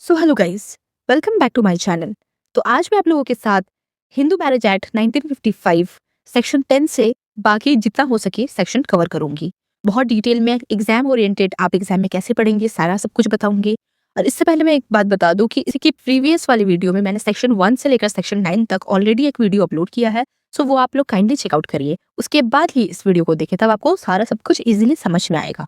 So hello guys, welcome back to my channel. तो आज मैं आप लोगों के साथ हिंदू मैरिज एक्ट 1955 सेक्शन 10 से बाकी जितना हो सके सेक्शन कवर करूंगी। बहुत डिटेल में एग्जाम ओरिएंटेड, आप एग्जाम में कैसे पढ़ेंगे सारा सब कुछ बताऊंगी। और इससे पहले मैं एक बात बता दूं कि इसकी प्रीवियस वाली वीडियो में मैंने सेक्शन 1 से लेकर सेक्शन 9 तक ऑलरेडी एक वीडियो अपलोड किया है। सो वो आप लोग काइंडली चेकआउट करिए, उसके बाद ही इस वीडियो को देखें, तब आपको सारा सब कुछ ईजिली समझ में आएगा।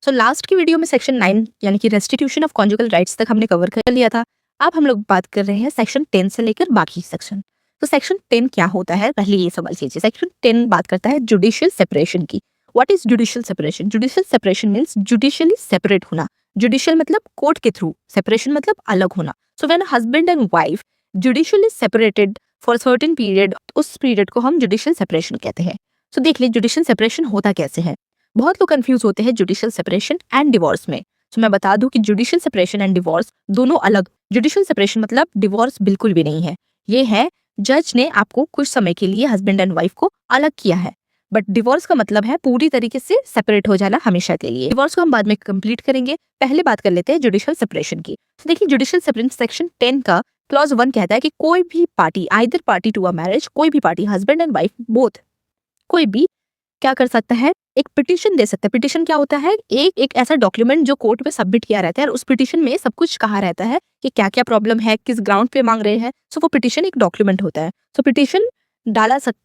सो लास्ट की वीडियो में सेक्शन 9 यानी कि रेस्टिट्यूशन ऑफ कॉन्जुगल राइट्स तक हमने कवर कर लिया था। अब हम लोग बात कर रहे हैं सेक्शन 10 से लेकर बाकी सेक्शन। तो सेक्शन 10 क्या होता है, पहले ये समझ लीजिए। सेक्शन 10 बात करता है जुडिशियल सेपरेशन की। What is judicial separation? Judicial separation means judicially separate होना। जुडिशियल मतलब कोर्ट के थ्रू, सेपरेशन मतलब अलग होना। So when husband and wife judicially separated for certain period, उस पीरियड को हम जुडिशियल सेपरेशन कहते हैं। सो देख लीजिए जुडिशियल सेपरेशन होता कैसे है। बहुत लोग कंफ्यूज होते हैं जुडिशियल सेपरेशन एंड डिवोर्स में। तो मैं बता दूं कि जुडिशियल सेपरेशन एंड डिवोर्स दोनों अलग। जुडिशियल सेपरेशन मतलब डिवोर्स बिल्कुल भी नहीं है, ये है जज ने आपको कुछ समय के लिए हस्बैंड एंड वाइफ को अलग किया है। बट डिवोर्स का मतलब है पूरी तरीके से सेपरेट हो जाना हमेशा के लिए। डिवोर्स को हम बाद में कंप्लीट करेंगे, पहले बात कर लेते हैं जुडिशियल सेपरेशन की। तो देखिए जुडिशियल सेपरेशन सेक्शन 10 का क्लॉज 1 कहता है कि कोई भी party, either party to a marriage, कोई भी party husband and wife both, कोई भी क्या कर सकता है, एक पिटीशन दे सकता है। पिटीशन क्या होता है? एक ऐसा डॉक्यूमेंट जो कोर्ट में सबमिट किया रहता है और उस पिटीशन में सब कुछ कहा रहता है कि क्या क्या प्रॉब्लम है, किस ग्राउंड पे मांग रहे हैं। सो वो पिटीशन एक डॉक्यूमेंट होता है। सो पिटीशन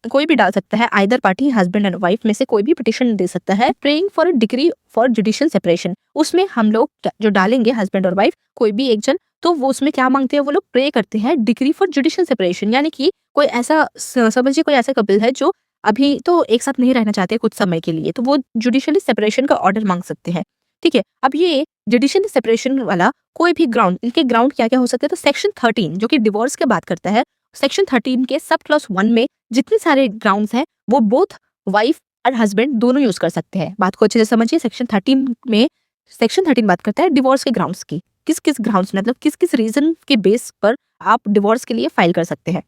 कोई भी डाल सकता है, either party husband and wife में से कोई भी पिटीशन दे सकता है। Praying for a decree for judicial separation, उसमें हम लोग जो डालेंगे हस्बैंड और वाइफ कोई भी एक जन, तो वो उसमें क्या मांगते हैं, वो लोग प्रे करते हैं डिक्री फॉर जुडिशियल सेपरेशन, यानी कि कोई ऐसा समझिए कोई ऐसा कपल है जो अभी तो एक साथ नहीं रहना चाहते कुछ समय के लिए, तो वो जुडिशियली सेपरेशन का ऑर्डर मांग सकते हैं। ठीक है, अब ये जुडिशियली सेपरेशन वाला कोई भी ग्राउंड, इनके ग्राउंड क्या क्या हो सकते हैं? तो सेक्शन 13 जो कि डिवोर्स के बात करता है, सेक्शन 13 के सब क्लॉज 1 में जितने सारे ग्राउंड्स हैं वो बोथ वाइफ और हस्बैंड दोनों यूज कर सकते हैं। बात को अच्छे से समझिए। सेक्शन 13 बात करता है डिवोर्स के ग्राउंड्स की। किस किस ग्राउंड्स मतलब किस किस रीजन के बेस पर आप डिवोर्स के लिए फाइल कर सकते हैं।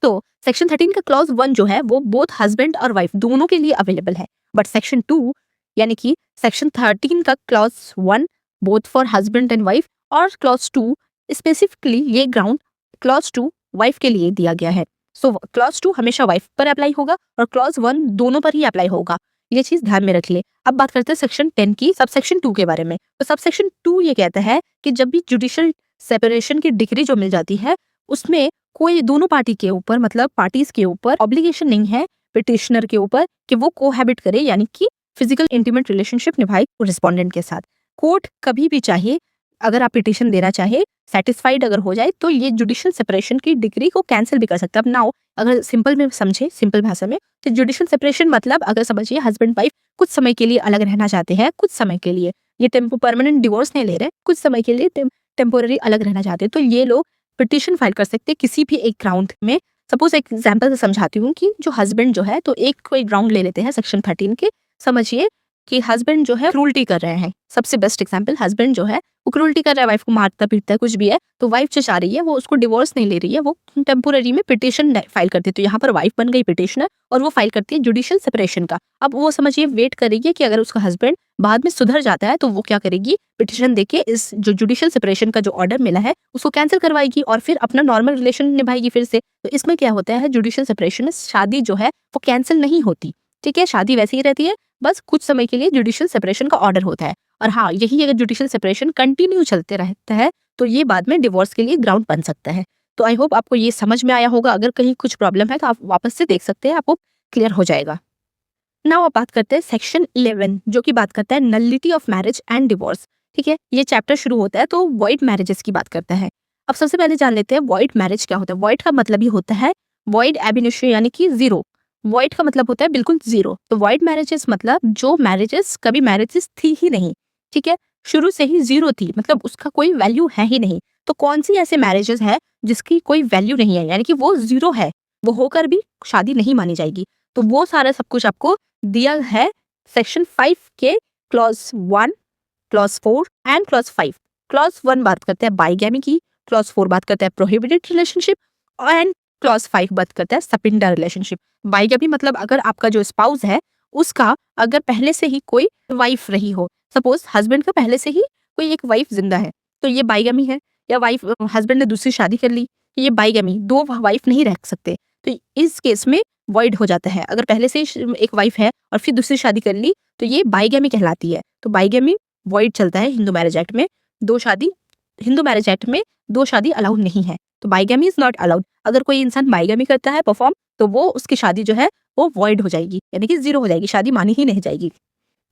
तो सेक्शन 13 का क्लॉज 1 जो है वो बोथ हस्बैंड और वाइफ दोनों के लिए अवेलेबल है। बट सेक्शन 2 यानी कि सेक्शन 13 का clause 1 both for husband and wife, और क्लॉज 2 स्पेसिफिकली ये ग्राउंड क्लॉज 2 वाइफ के लिए दिया गया है। सो क्लॉज 2 हमेशा वाइफ पर अप्लाई होगा और क्लॉज 1 दोनों पर ही अप्लाई होगा। ये चीज ध्यान में रखिए। अब बात करते हैं सेक्शन 10 की सबसेक्शन 2 के बारे में। तो सबसेक्शन 2 ये कहता है कि जब भी जुडिशियल सेपरेशन की डिग्री जो मिल जाती है उसमें कोई दोनों पार्टी के ऊपर, मतलब पार्टीज के ऊपर ऑब्लिगेशन नहीं है पिटिशनर के ऊपर कि वो कोहैबिट करे, यानी कि फिजिकल इंटीमेट रिलेशनशिप निभाए रिस्पोंडेंट के साथ। कोर्ट कभी भी चाहे, अगर आप पिटिशन देना चाहे, सेटिस्फाइड अगर हो जाए, तो ये जुडिशियल सेपरेशन की डिग्री को कैंसिल भी कर सकता है। अब नाउ अगर सिंपल में समझे, सिंपल भाषा में, तो जुडिशियल सेपरेशन मतलब अगर समझिए हस्बैंड वाइफ कुछ समय के लिए अलग रहना चाहते हैं, कुछ समय के लिए, ये परमानेंट डिवोर्स नहीं ले रहे, कुछ समय के लिए टेम्पोररी अलग रहना चाहते हैं, तो ये लोग पिटीशन फाइल कर सकते हैं किसी भी एक ग्राउंड में। सपोज एक एग्जांपल से समझाती हूँ कि जो हस्बैंड जो है, तो एक कोई ग्राउंड ले लेते हैं सेक्शन 13 के। समझिए कि हस्बैंड जो है क्रूल्टी कर रहे हैं, सबसे बेस्ट एग्जांपल, हस्बैंड जो है वो क्रूल्टी कर रहा है, वाइफ को मारता पीटता है, कुछ भी है, तो वाइफ जो चाह रही है वो उसको डिवोर्स नहीं ले रही है, वो टेम्पोररी में पिटीशन फाइल करती है। तो यहाँ पर वाइफ बन गई पिटिशनर और वो फाइल करती है जुडिशियल सेपरेशन का। अब वो समझिए वेट करेगी कि अगर उसका हस्बैंड बाद में सुधर जाता है तो वो क्या करेगी, पिटिशन देके इस जो जुडिशियल सेपरेशन का जो ऑर्डर मिला है उसको कैंसिल करवाएगी और फिर अपना नॉर्मल रिलेशन निभाएगी फिर से। तो इसमें क्या होता है, जुडिशियल सेपरेशन में शादी जो है वो कैंसिल नहीं होती। ठीक है, शादी वैसे ही रहती है, बस कुछ समय के लिए जुडिशियल सेपरेशन का ऑर्डर होता है। और हाँ, यही अगर जुडिशियल सेपरेशन कंटिन्यू चलते रहता है तो ये बाद में डिवोर्स के लिए ग्राउंड बन सकता है। तो आई होप आपको ये समझ में आया होगा। अगर कहीं कुछ प्रॉब्लम है तो आप वापस से देख सकते हैं, आपको क्लियर हो जाएगा। नाउ आप बात करते हैं सेक्शन 11 जो कि बात करता है nullity of marriage and divorce. ठीक है, ये चैप्टर शुरू होता है तो वॉइड मैरिजेस की बात करता है। अब सबसे पहले जान लेते हैं वॉइड मैरिज क्या होता है। वॉइड का मतलब ही होता है वॉइड एब इनिशियो, यानी कि जीरो। वॉइड का मतलब होता है बिल्कुल जीरो। तो वॉइड मैरिजेस मतलब जो मैरिजेस कभी मैरिजेस थी ही नहीं, ठीक है, शुरू से ही जीरो थी, मतलब उसका कोई वैल्यू है ही नहीं। तो कौन सी ऐसे मैरिजेस है जिसकी कोई वैल्यू नहीं है, यानी कि वो जीरो है, वो होकर भी शादी नहीं मानी जाएगी। तो वो सारा सब कुछ आपको दिया है सेक्शन 5 के clause 1, clause 4 and clause 5। Clause 1 बात करते हैं बाइगैमी की, क्लॉज 4 बात करता है प्रोहिबिटेड रिलेशनशिप, एंड क्लॉज 5 बात करता है सपिंडा रिलेशनशिप। बाइगैमी मतलब अगर आपका जो स्पाउस है उसका अगर पहले से ही कोई वाइफ रही हो, सपोज हस्बैंड का पहले से ही कोई एक वाइफ जिंदा है, तो ये बाइगैमी है। या वाइफ हस्बैंड ने दूसरी शादी कर ली, ये बाइगैमी, दो वाइफ नहीं रह सकते, तो इस केस में वॉइड हो जाता है। अगर पहले से एक वाइफ है और फिर दूसरी शादी कर ली तो ये बाइगैमी कहलाती है। तो बाइगैमी वॉइड चलता है हिंदू मैरिज एक्ट में। हिंदू मैरिज एक्ट में दो शादी अलाउड नहीं है, तो बाइगैमी इज नॉट अलाउड। अगर कोई इंसान बाइगैमी करता है परफॉर्म, तो वो उसकी शादी जो है वो वॉइड हो जाएगी, यानी कि 0 हो जाएगी, शादी मानी ही नहीं जाएगी।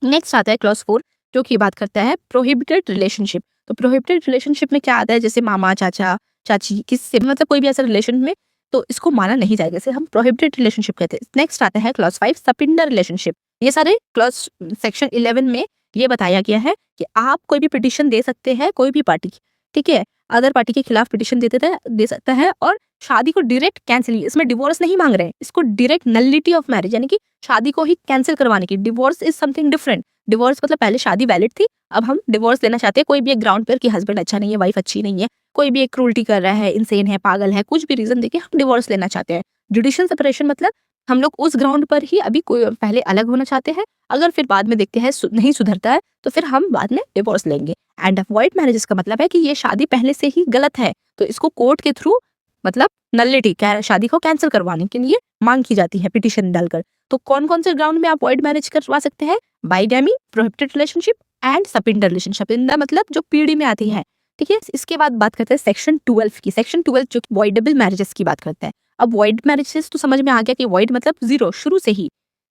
नेक्स्ट आता है क्लॉज 4, जो कि बात करता है प्रोहिबिटेड रिलेशनशिप। तो प्रोहिबिटेड रिलेशनशिप में क्या आता है, जैसे मामा, चाचा, चाची, किससे मतलब कोई भी ऐसा रिलेशन में, तो इसको माना नहीं जाएगा, इसे हम प्रोहिबिटेड रिलेशनशिप कहते हैं। नेक्स्ट आता है क्लॉज 5, सपिंडर रिलेशनशिप। ये सारे क्लॉज सेक्शन 11 में ये बताया गया है कि आप कोई भी पिटिशन दे सकते हैं, कोई भी पार्टी, ठीक है, अदर पार्टी के खिलाफ पिटिशन दे सकता है और शादी को डायरेक्ट कैंसिल, इसमें डिवोर्स नहीं मांग रहे हैं, इसको डायरेक्ट नलिटी ऑफ मैरिज यानी कि शादी को ही कैंसिल करवाने की। Divorce is something different. Divorce मतलब पहले शादी वैलिड थी, अब हम डिवोर्स देना चाहते हैं कोई भी एक ग्राउंड पर कि हस्बैंड अच्छा नहीं है, वाइफ अच्छी नहीं है, कोई भी एक क्रूल्टी कर रहा है, इंसेन है, पागल है, कुछ भी रीजन देके हम डिवोर्स लेना चाहते हैं। जुडिशियल सेपरेशन मतलब हम लोग उस ग्राउंड पर ही अभी कोई पहले अलग होना चाहते हैं, अगर फिर बाद में देखते हैं नहीं सुधरता है तो फिर हम बाद में डिवोर्स लेंगे। एंड वॉइड मैरिजेस का मतलब है कि ये शादी पहले से ही गलत है, तो इसको कोर्ट के थ्रू मतलब नलिटी, शादी को कैंसिल करवाने के लिए मांग की जाती है पिटिशन डालकर। तो कौन कौन से ग्राउंड में आप वॉइड मैरिज करवा सकते हैं, bigamy, prohibited relationship and सपिंडर relationship, इनका मतलब जो पीढ़ी में आती है, ठीक है। इसके बाद बात करते हैं सेक्शन 12 की। सेक्शन 12 जो वॉइडेबल मैरिजेस की बात करता है। अब वॉइड मैरिजेस तो समझ में आ गया कि वॉइड मतलब 0, शुरू से ही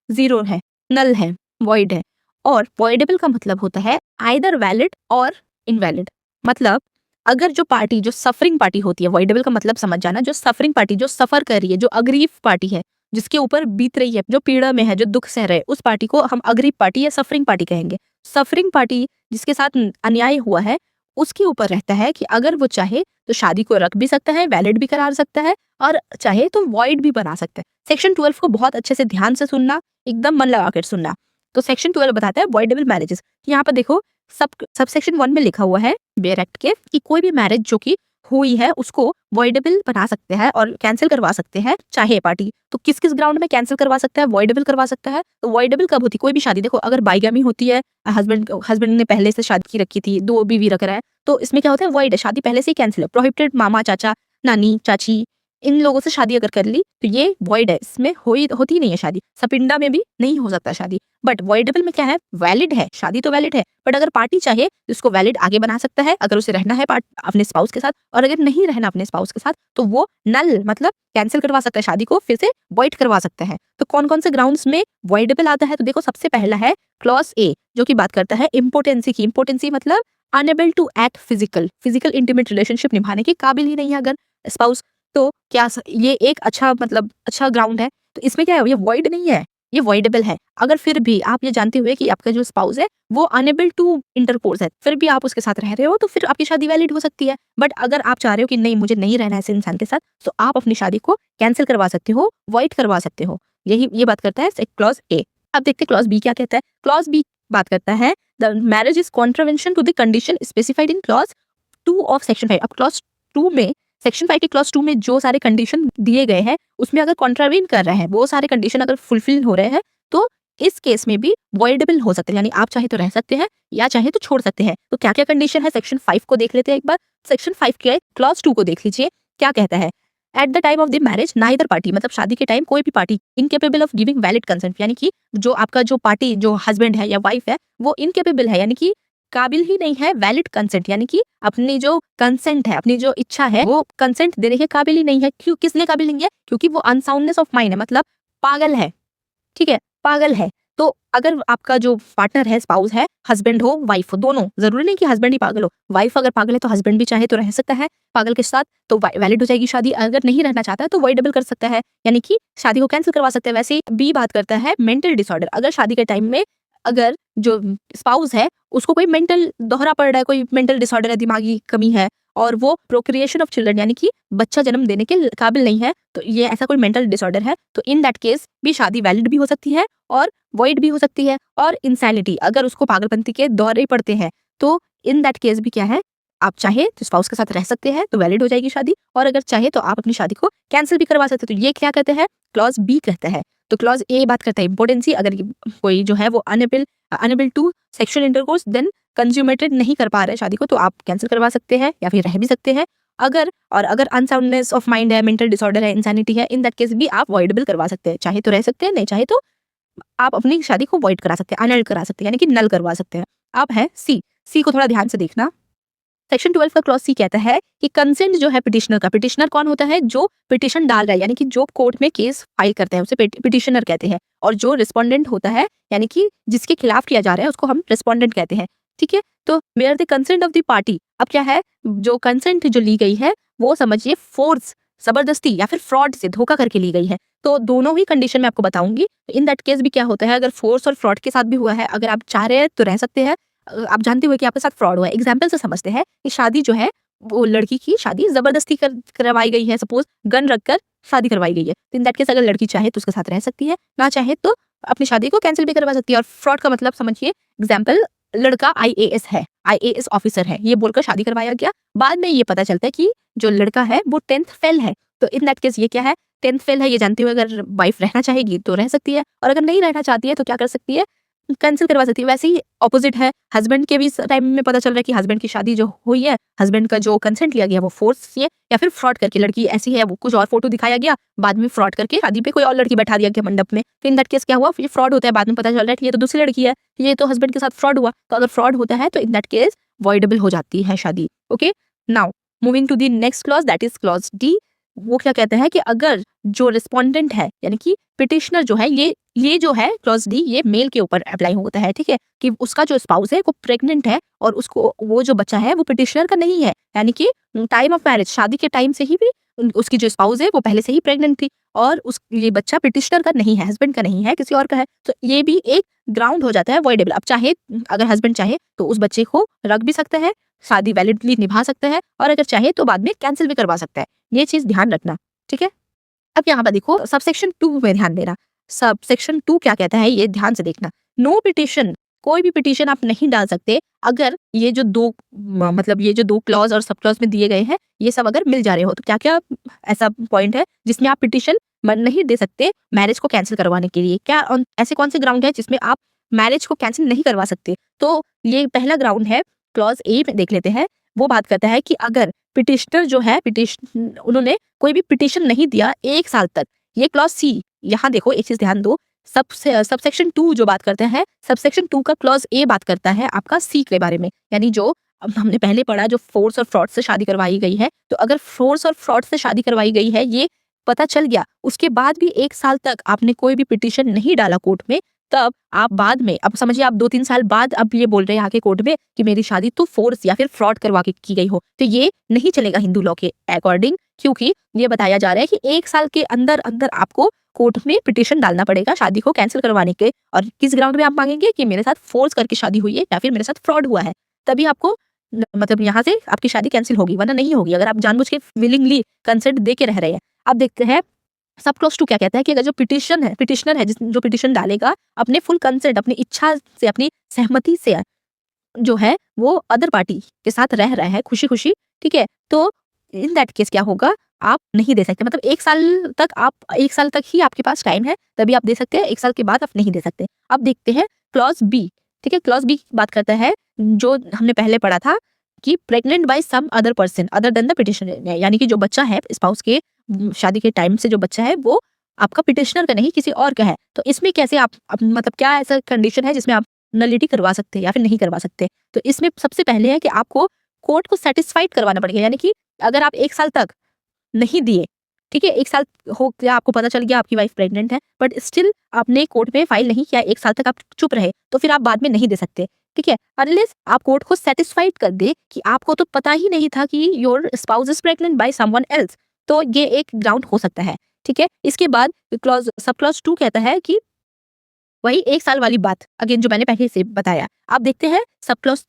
0 है, नल है, वॉइड है। और वॉइडेबल का मतलब होता है आइदर वैलिड और इनवैलिड। मतलब अगर जो पार्टी, जो सफरिंग पार्टी होती है, वॉइडेबल का मतलब समझ जाना, जो सफरिंग पार्टी, जो सफर कर रही है, जो अग्रीव पार्टी है, जिसके ऊपर बीत रही है, जो पीड़ा में है, जो दुख सह रहे है, उस पार्टी को हम अग्रीव पार्टी या सफरिंग पार्टी कहेंगे। सफरिंग पार्टी जिसके साथ अन्याय हुआ है, उसके ऊपर रहता है कि अगर वो चाहे तो शादी को रख भी सकता है, वैलिड भी करार सकता है, और चाहे तो वॉइड भी बना सकता है। सेक्शन 12 को बहुत अच्छे से ध्यान से सुनना, एकदम मन लगा कर सुनना। तो सेक्शन 12 बताता है वॉइडेबल मैरिजेस। यहाँ पर देखो सब सेक्शन 1 में लिखा हुआ है बेयर एक्ट के कि कोई भी मैरिज जो कि हुई है उसको वॉइडेबल बना सकते हैं और कैंसिल करवा सकते हैं चाहे पार्टी। तो किस किस ग्राउंड में कैंसिल करवा सकता है, वॉइडेबल करवा सकता है। तो वॉइडेबल कब होती है, कोई भी शादी, देखो अगर बाइगैमी होती है, हस्बैंड ने पहले से शादी की रखी थी, 2 बीवी रख रहा है, तो इसमें क्या होता है, वॉइड है, शादी पहले से ही कैंसिल है। प्रोहिबिटेड, मामा, चाचा, नानी, चाची, इन लोगों से शादी अगर कर ली तो ये वॉइड है, इसमें होती नहीं है शादी। सपिंडा में भी नहीं हो सकता शादी। बट वॉइडेबल में क्या है, वैलिड है, शादी तो वैलिड है, बट अगर पार्टी चाहे तो इसको वैलिड आगे बना सकता है अगर उसे रहना है अपने स्पाउस के साथ, और अगर नहीं रहना अपने स्पाउस के साथ तो वो नल मतलब कैंसिल करवा सकता है, शादी को फिर से वॉइड करवा सकता है। तो कौन कौन से ग्राउंड्स में वॉइडेबल आता है, तो देखो सबसे पहला है क्लॉज ए, जो की बात करता है इम्पोर्टेंसी की। इम्पोर्टेंसी मतलब unable to act physical intimate relationship निभाने के काबिल ही नहीं है अगर स्पाउस, तो क्या ये एक अच्छा ग्राउंड है। तो इसमें क्या है, ये वॉइड नहीं है, ये वॉइडेबल है। अगर फिर भी आप ये जानते हुए कि आपका जो स्पाउस है वो अनेबल टू इंटरकोर्स है, फिर भी आप उसके साथ रह रहे हो, तो फिर आपकी शादी वैलिड हो सकती है। बट अगर आप चाह रहे हो कि नहीं, मुझे नहीं रहना है ऐसे इंसान के साथ, तो आप अपनी शादी को कैंसिल करवा सकते हो, वॉइड करवा सकते हो। ये बात करता है क्लॉज ए। अब देखते हैं क्लॉज बी क्या कहता है। क्लॉज बी बात करता है the marriage is contravention to the condition specified in clause 2 of section 5। अब क्लॉज 2 में, सेक्शन 5 के क्लॉज 2 में जो सारे कंडीशन दिए गए हैं उसमें अगर कॉन्ट्रावेन कर रहे हैं, वो सारे कंडीशन अगर फुलफिल हो रहे हैं, तो इस केस में भी वॉइडेबल हो सकते हैं, यानी आप चाहे तो रह सकते हैं या चाहे तो छोड़ सकते हैं। तो क्या क्या कंडीशन है, सेक्शन 5 को देख लेते हैं एक बार। सेक्शन 5 के क्लॉज 2 को देख लीजिए, क्या कहता है। At the time of the marriage neither party, मतलब शादी के टाइम कोई भी party incapable of giving valid consent, यानी कि जो आपका जो पार्टी, जो हस्बैंड है या वाइफ है, वो इनकेपेबल है, यानी कि काबिल ही नहीं है वैलिड कंसेंट, यानी कि अपनी जो कंसेंट है, अपनी जो इच्छा है, वो कंसेंट देने के काबिल ही नहीं है। क्यों, किसने काबिल नहीं है, क्योंकि वो अनसाउंडनेस ऑफ माइंड है, मतलब पागल है, ठीक है, पागल है। तो अगर आपका जो पार्टनर है, स्पाउस है, हस्बैंड हो, वाइफ हो, दोनों, जरूरी नहीं कि हस्बैंड ही पागल हो, वाइफ अगर पागल है तो हस्बैंड भी चाहे तो रह सकता है पागल के साथ, तो वैलिड हो जाएगी शादी। अगर नहीं रहना चाहता है तो वॉइडेबल कर सकता है, यानी कि शादी को कैंसिल करवा सकते हैं। वैसे ही बी बात करता है मेंटल डिसऑर्डर। अगर शादी के टाइम में अगर जो स्पाउस है उसको कोई मेंटल दोहरा पड़ रहा है, कोई मेंटल डिसऑर्डर है, दिमागी कमी है, और वो प्रोक्रिएशन ऑफ चिल्ड्रन यानी कि बच्चा जन्म देने के काबिल नहीं है, तो ये ऐसा कोई मेंटल डिसऑर्डर है, तो इन दैट केस भी शादी वैलिड भी हो सकती है और वॉइड भी हो सकती है। और इंसैनिटी, अगर उसको पागलपंती के दौरे पड़ते हैं, तो इन दैट केस भी क्या है, आप चाहे तो स्पाउस के साथ रह सकते हैं, तो वैलिड हो जाएगी शादी, और अगर चाहे तो आप अपनी शादी को कैंसिल भी करवा सकते हैं। तो ये क्या कहते हैं, क्लॉज बी कहते हैं। तो क्लॉज ए बात करता है इम्पोर्टेंसी, अगर कोई जो है वो unable to sexual intercourse then consummated नहीं कर पा रहे शादी को, तो आप कैंसिल करवा सकते हैं या फिर रह भी सकते हैं। अगर अनसाउंडनेस ऑफ माइंड है, मेंटल डिसऑर्डर है, इंसैनिटी है, इन दैट केस भी आप वॉइडेबल करवा सकते हैं। चाहे तो रह सकते हैं, नहीं चाहे तो आप अपनी शादी को वॉइड करा सकते हैं, अनल करा सकते हैं, यानी कि नल करवा सकते हैं। अब है सी को थोड़ा ध्यान से देखना। सेक्शन 12 का क्लॉज सी कहता है कि कंसेंट जो है पिटिशनर का, पिटिशनर कौन होता है, जो पिटिशन डाल रहा है, यानी कि जो कोर्ट में केस फाइल करते हैं उसे पिटिशनर कहते हैं, और जो रिस्पोंडेंट होता है यानी कि जिसके खिलाफ किया जा रहा है उसको हम रिस्पोंडेंट कहते हैं। ठीक है, तो where the consent of the party, अब क्या है, जो कंसेंट जो ली गई है वो समझिए फोर्स, जबरदस्ती या फिर फ्रॉड से धोखा करके ली गई है। तो दोनों ही कंडीशन में आपको बताऊंगी। इन दैट केस भी क्या होता है, अगर फोर्स और फ्रॉड के साथ भी हुआ है, अगर आप चाह रहे हैं तो रह सकते हैं। आप जानते हुए कि आपके साथ फ्रॉड हुआ है, एग्जाम्पल से समझते हैं कि शादी जो है वो लड़की की शादी जबरदस्ती करवाई गई है, सपोज गन रखकर शादी करवाई गई है, तो इन दैट केस अगर लड़की चाहे तो उसके साथ रह सकती है, ना चाहे तो अपनी शादी को कैंसिल भी करवा सकती है। और फ्रॉड का मतलब समझिए, एग्जाम्पल लड़का आईएएस है, आईएएस ऑफिसर है, ये बोलकर शादी करवाया गया, बाद में ये पता चलता है कि जो लड़का है वो 10th फेल है, तो इन दैट केस ये क्या है, 10th फेल है, ये जानते हुए अगर वाइफ रहना चाहेगी तो रह सकती है, और अगर नहीं रहना चाहती है तो क्या कर सकती है, कैंसिल करवा सकती है। वैसे ही ऑपोजिट है, हस्बैंड के भी टाइम में पता चल रहा है कि हस्बैंड की शादी जो हुई है, हस्बैंड का जो कंसेंट लिया गया वो फोर्स से या फिर फ्रॉड करके, लड़की ऐसी है वो कुछ और फोटो दिखाया गया, बाद में फ्रॉड करके शादी पे कोई और लड़की बैठा दिया गया मंडप में, तो इन दैट केस क्या हुआ, ये फ्रॉड होता है, बाद में पता चल रहा है कि ये तो दूसरी लड़की है, ये तो हस्बैंड के साथ फ्रॉड हुआ। तो अगर फ्रॉड होता है तो इन दैट केस वॉइडेबल हो जाती है शादी। Okay, now moving to the next clause, that is clause D. वो क्या कहता है कि अगर जो रिस्पोंडेंट है यानी कि पिटिशनर जो है, ये जो है क्लॉज डी, ये मेल के ऊपर अप्लाई होता है। ठीक है, कि उसका जो स्पाउस है वो प्रेग्नेंट है और उसको वो जो बच्चा है वो पिटिशनर का नहीं है, यानी कि टाइम ऑफ मैरिज, शादी के टाइम से ही भी उसकी जो स्पाउस है वो पहले से ही प्रेग्नेंट थी, और ये बच्चा पिटिशनर का नहीं है, हस्बैंड का नहीं है, किसी और का है, तो ये भी एक ग्राउंड हो जाता है वॉइडेबल। अब चाहे अगर हस्बैंड चाहे तो उस बच्चे को रख भी सकता है, शादी वैलिडली निभा सकता है, और अगर चाहे तो बाद में कैंसिल भी करवा सकता है। ये चीज ध्यान रखना। ठीक है, अब यहाँ पर देखो सबसेक्शन 2 में ध्यान देना। सबसेक्शन 2 क्या कहता है ये ध्यान से देखना। नो पिटिशन, कोई भी पिटिशन आप नहीं डाल सकते अगर ये जो मतलब ये जो 2 क्लॉज और सब क्लॉज में दिए गए हैं ये सब अगर मिल जा रहे हो। तो क्या क्या ऐसा पॉइंट है जिसमें आप पिटिशन नहीं दे सकते मैरिज को कैंसिल करवाने के लिए? क्या ऐसे कौन से ग्राउंड है जिसमें आप मैरिज को कैंसिल नहीं करवा सकते? तो ये पहला ग्राउंड है, क्लॉज ए में देख लेते हैं। वो बात करता है कि अगर पिटिशनर जो है, उन्होंने कोई भी पिटिशन नहीं दिया 1 साल तक। ये क्लॉज सी, यहाँ देखो एक चीज ध्यान दो, सबसेक्शन 2 जो बात करते हैं, सबसेक्शन 2 का क्लॉज ए बात करता है आपका सी के बारे में, यानी जो हमने पहले पढ़ा, जो फोर्स और फ्रॉड से शादी करवाई गई है। तो अगर फोर्स और फ्रॉड से शादी करवाई गई है ये पता चल गया, उसके बाद भी 1 साल तक आपने कोई भी पिटिशन नहीं डाला कोर्ट में, तब आप बाद में, अब समझिए आप 2-3 साल बाद अब ये बोल रहे हैं आके कोर्ट में कि मेरी शादी तो फोर्स या फिर फ्रॉड करवा के की गई हो, तो ये नहीं चलेगा हिंदू लॉ के अकॉर्डिंग, क्योंकि ये बताया जा रहा है कि 1 साल के अंदर अंदर आपको कोर्ट में पिटिशन डालना पड़ेगा शादी को कैंसिल करवाने के। और किस ग्राउंड में आप मांगेंगे कि मेरे साथ फोर्स करके शादी हुई है या फिर मेरे साथ फ्रॉड हुआ है, तभी आपको मतलब यहाँ से आपकी शादी कैंसिल होगी, वरना नहीं होगी अगर आप जानबूझ के विलिंगली कंसेंट दे के रह रहे हैं। अब देखते हैं सब क्लॉज 2 क्या कहता है कि अगर जो पिटिशनर है जो पिटिशन डालेगा अपने फुल कंसेंट, अपनी इच्छा से, अपनी सहमति से जो है वो अदर पार्टी के साथ रह रहा है खुशी खुशी, ठीक है, तो इन दैट केस क्या होगा, आप नहीं दे सकते। मतलब 1 साल तक ही आपके पास टाइम है, तभी आप दे सकते हैं, 1 साल के बाद आप नहीं दे सकते। अब देखते हैं क्लॉज बी। ठीक है, क्लॉज बी बात करता है जो हमने पहले पढ़ा था कि pregnant by some other person other than the petitioner, यानी कि जो बच्चा है स्पाउस के शादी के टाइम से जो बच्चा है वो आपका पिटिशनर का नहीं किसी और का है। तो इसमें कैसे आप मतलब क्या ऐसा कंडीशन है जिसमें आप नलिटी करवा सकते हैं या फिर नहीं करवा सकते? तो इसमें सबसे पहले है कि आपको कोर्ट को सेटिस्फाइड करवाना पड़ेगा, यानी कि अगर आप 1 साल तक नहीं दिए, ठीक है, 1 साल हो गया, आपको पता चल गया आपकी वाइफ प्रेग्नेंट है, बट स्टिल आपने कोर्ट में फाइल नहीं किया, 1 साल तक आप चुप रहे, तो फिर आप बाद में नहीं दे सकते। ठीक है, अनलेस आप कोर्ट को सेटिस्फाइड कर दे कि आपको तो पता ही नहीं था कि your spouse is pregnant by someone else, तो ये एक ग्राउंड हो सकता है। ठीक है, इसके बाद सब क्लॉज 2 कहता है कि वही 1 साल वाली बात अगेन जो मैंने पहले से बताया। आप देखते हैं सब क्लॉज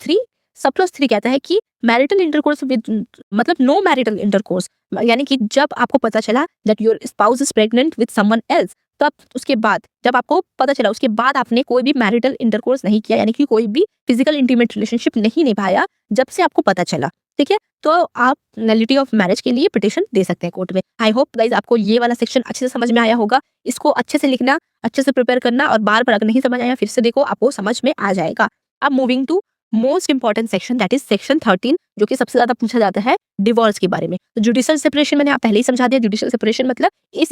3 कहता है कि मैरिटल इंटरकोर्स विद मतलब नो मैरिटल इंटरकोर्स, यानी कि जब आपको पता चला that your spouse is pregnant with someone else, तो आप उसके बाद जब आपको पता चला, उसके बाद आपने कोई भी मैरिटल इंटरकोर्स नहीं किया, यानी कि कोई भी फिजिकल इंटीमेट रिलेशनशिप नहीं निभाया जब से आपको पता चला, ठीक है, तो आप नलिटी ऑफ मैरिज के लिए पिटिशन दे सकते हैं कोर्ट में। आई होप गाइज आपको ये वाला सेक्शन अच्छे से समझ में आया होगा। इसको अच्छे से लिखना, अच्छे से प्रिपेयर करना, और बार बार अगर नहीं समझ आया फिर से देखो, आपको समझ में आ जाएगा। अब moving to most important section, that is section 13, जो कि सबसे ज्यादा पूछा जाता है डिवोर्स के बारे में। तो जुडिशियल सेपरेशन मैंने आप पहले ही समझा दिया। जुडिशियल सेपरेशन मतलब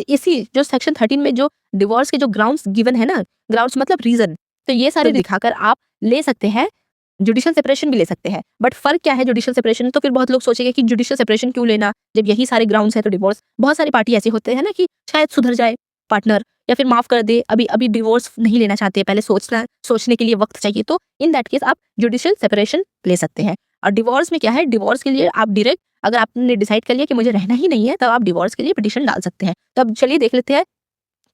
इसी जो सेक्शन 13 में जो डिवोर्स के जो ग्राउंड्स गिवन है ना, ग्राउंड्स मतलब रीजन, तो ये सारे दिखाकर आप ले सकते हैं, जुडिशियल सेपरेशन भी ले सकते हैं। बट फर्क क्या है जुडिशियल सेपरेशन? तो फिर बहुत लोग सोचेंगे कि जुडिशियल सेपरेशन क्यों लेना जब यही सारे ग्राउंड्स है तो डिवोर्स। बहुत सारी पार्टी ऐसे होते हैं ना कि शायद सुधर जाए पार्टनर, या फिर माफ कर दे, अभी अभी डिवोर्स नहीं लेना चाहते, पहले सोचने के लिए वक्त चाहिए, तो इन दैट केस आप जुडिशियल सेपरेशन ले सकते हैं। और डिवोर्स में क्या है, डिवोर्स के लिए आप डायरेक्ट, अगर आपने डिसाइड कर लिया कि मुझे रहना ही नहीं है, तब आप डिवोर्स के लिए पिटीशन डाल सकते हैं। तो अब चलिए देख लेते हैं।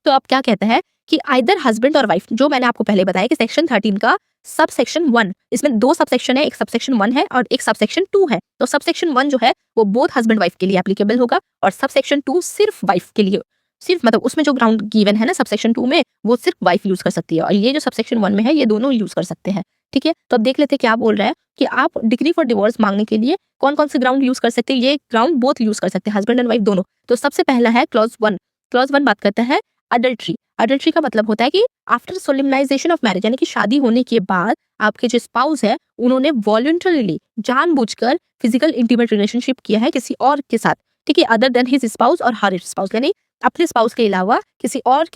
तो अब क्या कहता है कि आइदर हस्बैंड और वाइफ, जो मैंने आपको पहले बताया कि सेक्शन 13 का सब सेक्शन 1, इसमें 2 सब सेक्शन है, एक सब सेक्शन 1 है और एक सब सेक्शन 2 है। तो सब सेक्शन 1 जो है वो बोथ हस्बैंड वाइफ के लिए एप्लीकेबल होगा, और सब सेक्शन 2 सिर्फ वाइफ के लिए, सिर्फ मतलब उसमें जो ग्राउंड गिवन है ना सब सेक्शन 2 में, वो सिर्फ वाइफ यूज कर सकती है, और ये जो सब सेक्शन 1 में है ये दोनों यूज कर सकते हैं, ठीक है। तो अब देख लेते हैं क्या बोल रहा है कि आप डिग्री फॉर डिवोर्स मांगने के लिए कौन कौन से ग्राउंड यूज कर सकते हैं। ये ग्राउंड बोथ यूज कर सकते हैं, हस्बैंड एंड वाइफ दोनों। तो सबसे पहला है क्लॉज 1। क्लॉज 1 बात करता है अडल्ट्री। अडल्ट्री का मतलब होता है कि आफ्टर सोलिमनाइजेशन ऑफ मैरिज, यानी कि शादी होने के बाद आपके जो स्पाउस है उन्होंने वॉलंटरीली, जानबूझकर फिजिकल इंटीमेट रिलेशनशिप किया है किसी और के साथ, ठीक है, अदर देन हिज स्पाउस और हर स्पाउस, यानी अपने स्पाउस के अलावा किसी और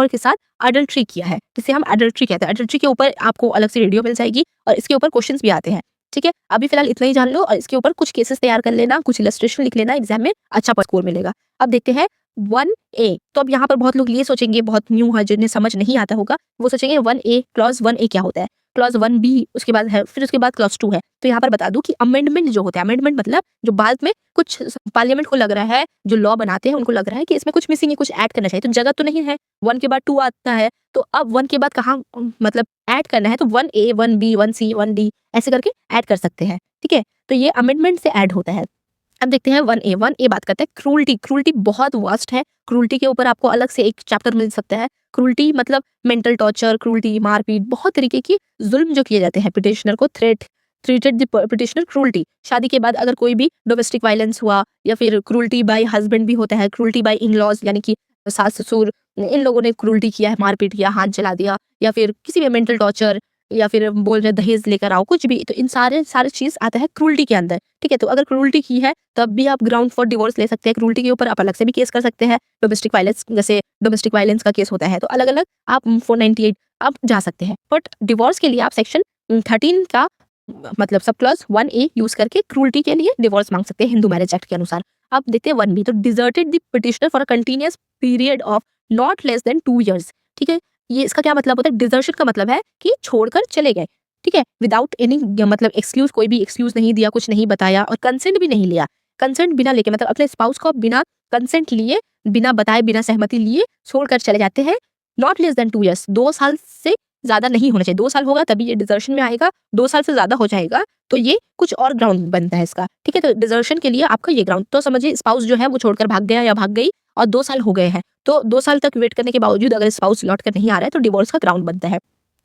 के साथ अडल्ट्री किया है, जिसे हम अडल्ट्री कहते हैं। अडल्ट्री के ऊपर आपको अलग से वीडियो मिल जाएगी और इसके ऊपर क्वेश्चंस भी आते हैं, ठीक है। अभी फिलहाल इतना ही जान लो और इसके ऊपर कुछ केसेस तैयार कर लेना, कुछ इलस्ट्रेशन लिख लेना, एग्जाम में अच्छा स्कोर मिलेगा। अब देखते हैं 1A। तो अब यहाँ पर बहुत लोग ये सोचेंगे, बहुत न्यू है जिन्हें समझ नहीं आता होगा, वो सोचेंगे 1A, क्लॉज 1A क्या होता है, क्लॉज 1B उसके बाद है, फिर उसके बाद क्लॉज 2 है। तो यहाँ पर बता दूं कि अमेंडमेंट जो होता है, अमेंडमेंट मतलब जो बाद में कुछ पार्लियामेंट को लग रहा है, जो लॉ बनाते हैं उनको लग रहा है कि इसमें कुछ मिसिंग है, कुछ ऐड करना चाहिए, तो जगह तो नहीं है, 1 के बाद 2 आता है, तो अब 1 के बाद कहाँ मतलब ऐड करना है, तो 1A, 1B, 1C, 1D ऐसे करके ऐड कर सकते हैं, ठीक है। तो ये अमेंडमेंट से ऐड होता है। अब देखते हैं 1A। 1A बात करते हैं क्रूल्टी। क्रूल्टी बहुत वास्ट है, क्रूल्टी के ऊपर आपको अलग से एक चैप्टर मिल सकता है। क्रूल्टी मतलब मेंटल टॉर्चर, क्रूल्टी, मारपीट, बहुत तरीके की जुल्म जो किए जाते हैं पिटिशनर को, ट्रीटेड द पिटिशनर क्रूल्टी। शादी के बाद अगर कोई भी डोमेस्टिक वायलेंस हुआ, या फिर क्रूल्टी बाय हस्बैंड भी होता है, क्रूल्टी बाय इन लॉज, यानी कि सास ससुर इन लोगों ने क्रूल्टी किया है, मारपीट किया, हाथ जला दिया, या फिर किसी भी मेंटल टॉर्चर, या फिर बोल रहे दहेज लेकर आओ, कुछ भी, तो इन सारे चीज आता है क्रूल्टी के अंदर, ठीक है। तो अगर क्रूल्टी की है तब भी आप ग्राउंड फॉर डिवोर्स ले सकते हैं। क्रूल्टी के ऊपर आप अलग से भी केस कर सकते हैं। डोमेस्टिक वायलेंस, जैसे डोमेस्टिक वायलेंस का केस होता है तो अलग अलग आप 498 आप जा सकते हैं। बट डिवोर्स के लिए आप सेक्शन 13 का मतलब सब क्लॉज 1A यूज करके क्रूल्टी के लिए डिवोर्स मांग सकते हैं हिंदू मैरिज एक्ट के अनुसार। अब देखते हैं 1B। तो deserted the petitioner for a continuous period of not less than 2 years, ठीक है। ये इसका क्या मतलब होता है? डिजर्शन का मतलब है कि छोड़कर चले गए, ठीक है, विदाउट एनी मतलब एक्सक्यूज, कोई भी एक्सक्यूज नहीं दिया, कुछ नहीं बताया, और कंसेंट भी नहीं लिया। कंसेंट बिना लेके मतलब अपने स्पाउस को बिना कंसेंट लिए, बिना बताए, बिना सहमति लिए छोड़कर चले जाते हैं। नॉट लेस देन 2 years, 2 साल से ज्यादा नहीं होना चाहिए। 2 साल होगा तभी ये डिजर्शन में आएगा, 2 साल से ज्यादा हो जाएगा तो ये कुछ और ग्राउंड बनता है इसका, ठीक है। तो डिजर्शन के लिए आपका ये ग्राउंड, तो समझिए स्पाउस जो है वो छोड़कर भाग गया या भाग गई और 2 साल हो गए हैं, तो 2 साल तक वेट करने के बावजूद अगर स्पाउस लौट कर नहीं आ रहा है तो डिवोर्स का ग्राउंड बनता है।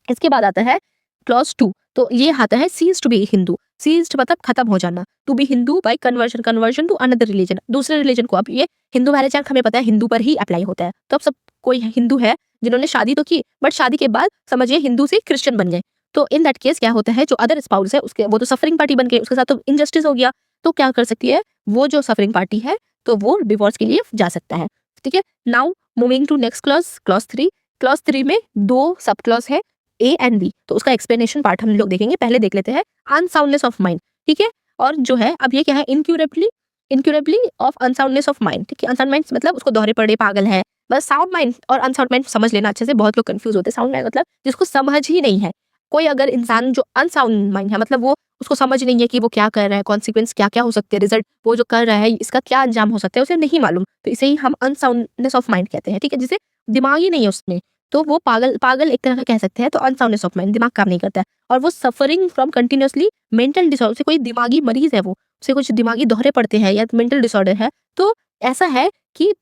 इसके बाद आता है क्लॉज 2। तो ये आता है cease to be Hindu. Cease मतलब खत्म हो जाना, to be Hindu by conversion, conversion to another religion, दूसरे रिलीजन को। अब ये हिंदू मैरिज एक्ट हमें पता है हिंदू पर ही अप्लाई होता है, तो अब सब कोई हिंदू है जिन्होंने शादी तो की, बट शादी के बाद समझिए हिंदू से क्रिश्चियन बन गए, तो इन दैट केस क्या होता है, जो अदर स्पाउस है उसके, वो तो सफरिंग पार्टी बन गए, उसके साथ तो इनजस्टिस हो गया, तो क्या कर सकती है वो जो सफरिंग पार्टी है, तो वो डिवोर्स के लिए जा सकता है, ठीक है। Now moving to next clause, clause 3। Clause 3 में 2 सब क्लॉज है, A एंड B, तो उसका एक्सप्लेनेशन पार्ट हम लोग देखेंगे। पहले देख लेते हैं अनसाउंडनेस ऑफ माइंड, ठीक है। और जो है अब ये क्या है, इनक्यूरेबली ऑफ अनसाउंडनेस ऑफ माइंड, ठीक है। अनसाउंड माइंड मतलब उसको दोहरे पड़े, पागल है, बस। साउंड माइंड और अनसाउंड माइंड समझ लेना अच्छे से, बहुत लोग कंफ्यूज होते हैं। साउंड माइंड मतलब जिसको समझ ही नहीं है, कोई अगर इंसान जो अनसाउंड माइंड है, मतलब वो उसको समझ नहीं है कि वो क्या कर रहा है, कॉन्सिक्वेंस क्या क्या हो सकते हैं, रिजल्ट वो जो कर रहा है इसका क्या अंजाम हो सकता है, उसे नहीं मालूम, तो इसे ही हम अनसाउंडनेस ऑफ माइंड कहते हैं, ठीक है। जिसे दिमाग ही नहीं है उसमें, तो वो पागल एक तरह का कह सकते हैं। तो अनसाउंडनेस ऑफ माइंड, दिमाग काम नहीं करता है, और वो suffering from continuously mental disorder, से कोई दिमागी मरीज है, वो उसे कुछ दिमागी दौरे पड़ते हैं या मेंटल डिसऑर्डर है, तो ऐसा है कि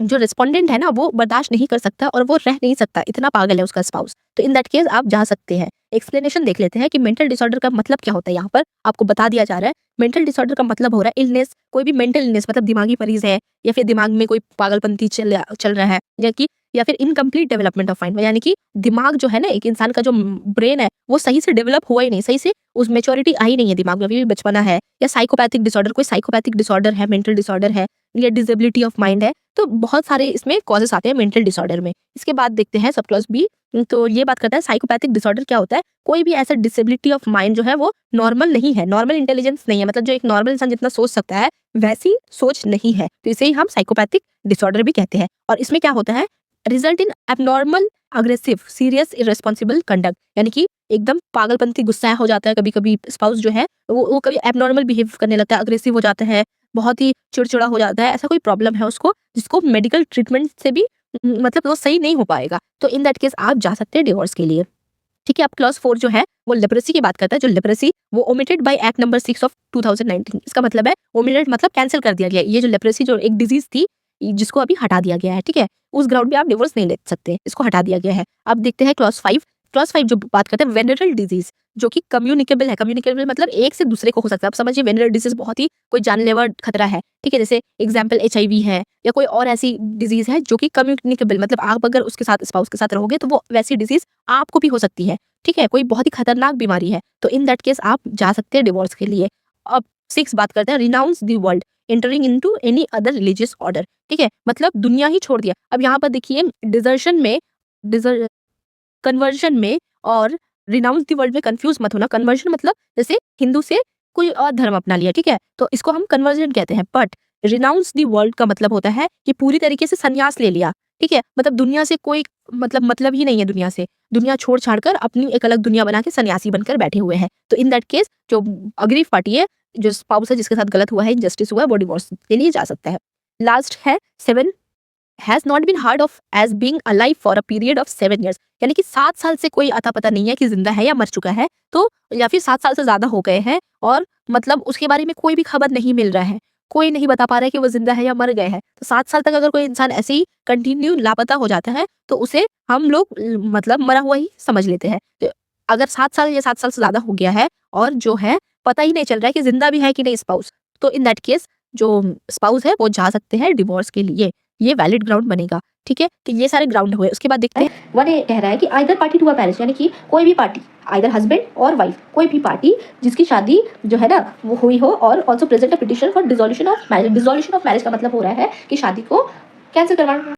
जो रिस्पोंडेंट है ना वो बर्दाश्त नहीं कर सकता और वो रह नहीं सकता, इतना पागल है उसका स्पाउस। तो इन दैट केस आप जा सकते हैं। एक्सप्लेनेशन देख लेते हैं कि मेंटल डिसऑर्डर का मतलब क्या होता है। यहाँ पर आपको बता दिया जा रहा है मेंटल डिसऑर्डर का मतलब हो रहा है इलनेस, कोई भी मेंटल इलनेस मतलब दिमागी मरीज है या फिर दिमाग में कोई पागलपंती चल रहा है या फिर इनकम्प्लीट डेवलपमेंट ऑफ माइंड, यानी कि दिमाग जो है ना एक इंसान का जो ब्रेन है वो सही से डेवलप हुआ ही नहीं, सही से उस मेच्योरिटी आई नहीं है दिमाग में, अभी भी बचपना है। या साइकोपैथिक डिसऑर्डर, कोई साइकोपैथिक डिसऑर्डर है, मेंटल डिसऑर्डर है या डिसेबिलिटी ऑफ माइंड है। तो बहुत सारे इसमें कॉजेस आते हैं मेंटल डिसऑर्डर में। इसके बाद देखते हैं सब क्लॉज बी। तो ये बात करता है साइकोपैथिक डिसऑर्डर क्या होता है, कोई भी ऐसा डिसेबिलिटी ऑफ माइंड जो है वो नॉर्मल नहीं है, नॉर्मल इंटेलिजेंस नहीं है, मतलब जो एक नॉर्मल इंसान जितना सोच सकता है वैसी सोच नहीं है, तो इसे ही हम साइकोपैथिक डिसऑर्डर भी कहते हैं। और इसमें क्या होता है, result in abnormal aggressive serious irresponsible conduct, यानी कि एकदम पागलपंती गुस्सा हो जाता है, कभी कभी स्पाउस जो है वो कभी एबनॉर्मल बिहेव करने लगता है, अग्रेसिव हो जाता है, बहुत ही चिड़चिड़ा हो जाता है, ऐसा कोई प्रॉब्लम है उसको जिसको मेडिकल ट्रीटमेंट से भी मतलब वो सही नहीं हो पाएगा। तो इन दैट केस आप जा सकते हैं डिवोर्स के लिए। ठीक है, अब क्लॉज 4 जो है वो लेप्रेसी की बात करता है। जो लेप्रेसी वो omitted bye act number 6 of 2019, इसका मतलब है ओमिटेड मतलब कैंसिल कर दिया गया। ये जो लेप्रेसी जो एक डिजीज थी जिसको अभी हटा दिया गया है, ठीक है, उस ग्राउंड पे आप डिवोर्स नहीं ले सकते, इसको हटा दिया गया है। अब देखते हैं क्लॉज 5। क्लॉज 5 जो बात करते हैं वेनरल डिजीज, जो कि कम्युनिकेबल है। कम्युनिकेबल मतलब एक से दूसरे को हो सकता है। आप समझिए वेनरल डिजीज बहुत ही कोई जानलेवा खतरा है, ठीक है, जैसे एग्जाम्पल HIV है या कोई और ऐसी डिजीज है जो कि कम्युनिकेबल, मतलब आप अगर उसके साथ स्पाउस के साथ रहोगे तो वो वैसी डिजीज आपको भी हो सकती है, ठीक है, कोई बहुत ही खतरनाक बीमारी है। तो इन दैट केस आप जा सकते हैं डिवोर्स के लिए। अब 6 बात करते हैं renounce the world entering into any other religious order, ठीक है, मतलब दुनिया ही छोड़ दिया। अब यहाँ पर देखिए डिजर्शन में कन्वर्जन में और रिनाउंस द वर्ल्ड में कंफ्यूज मत होना। कन्वर्जन मतलब जैसे हिंदू से कोई और धर्म अपना लिया, ठीक है, तो इसको हम कन्वर्जन कहते हैं। बट रिनाउंस द वर्ल्ड का मतलब होता है कि पूरी तरीके से संन्यास ले लिया, ठीक है, मतलब दुनिया से कोई मतलब ही नहीं है, दुनिया से, दुनिया छोड़ छाड़ कर अपनी एक अलग दुनिया बना के सन्यासी बनकर बैठे हुए हैं। तो इन दैट केस जो अग्रीव पार्टी है, जो स्पाउस है जिसके साथ गलत हुआ है, इनजस्टिस हुआ है, वो डिवोर्स के लिए जा सकता है। लास्ट है 7 has not been heard of as being alive for a period of 7 years, यानी कि 7 साल से कोई अता पता नहीं है कि जिंदा है या मर चुका है, तो या फिर 7 साल से ज्यादा हो गए हैं और मतलब उसके बारे में कोई भी खबर नहीं मिल रहा है, कोई नहीं बता पा रहा है कि वो जिंदा है या मर गए हैं। तो 7 साल तक अगर कोई इंसान ऐसे ही कंटिन्यू लापता हो जाता है तो उसे हम लोग मतलब मरा हुआ ही समझ लेते हैं। तो अगर 7 साल या 7 साल से ज्यादा हो गया है और जो है पता ही नहीं चल रहा है कि जिंदा भी है कि नहीं स्पाउस, तो इन दैट केस जो स्पाउस है वो जा सकते हैं डिवोर्स के लिए, ये वैलिड ग्राउंड बनेगा। ठीक है, तो ये सारे ग्राउंड हुए। उसके बाद देखते हैं वन ए कह रहा है कि either party to a marriage, यानी कि कोई भी पार्टी, आइदर हस्बैंड और वाइफ, कोई भी पार्टी जिसकी शादी जो है ना वो हुई हो और also present a petition for dissolution of marriage. Dissolution of marriage का मतलब हो रहा है कि शादी को कैंसिल करवाना।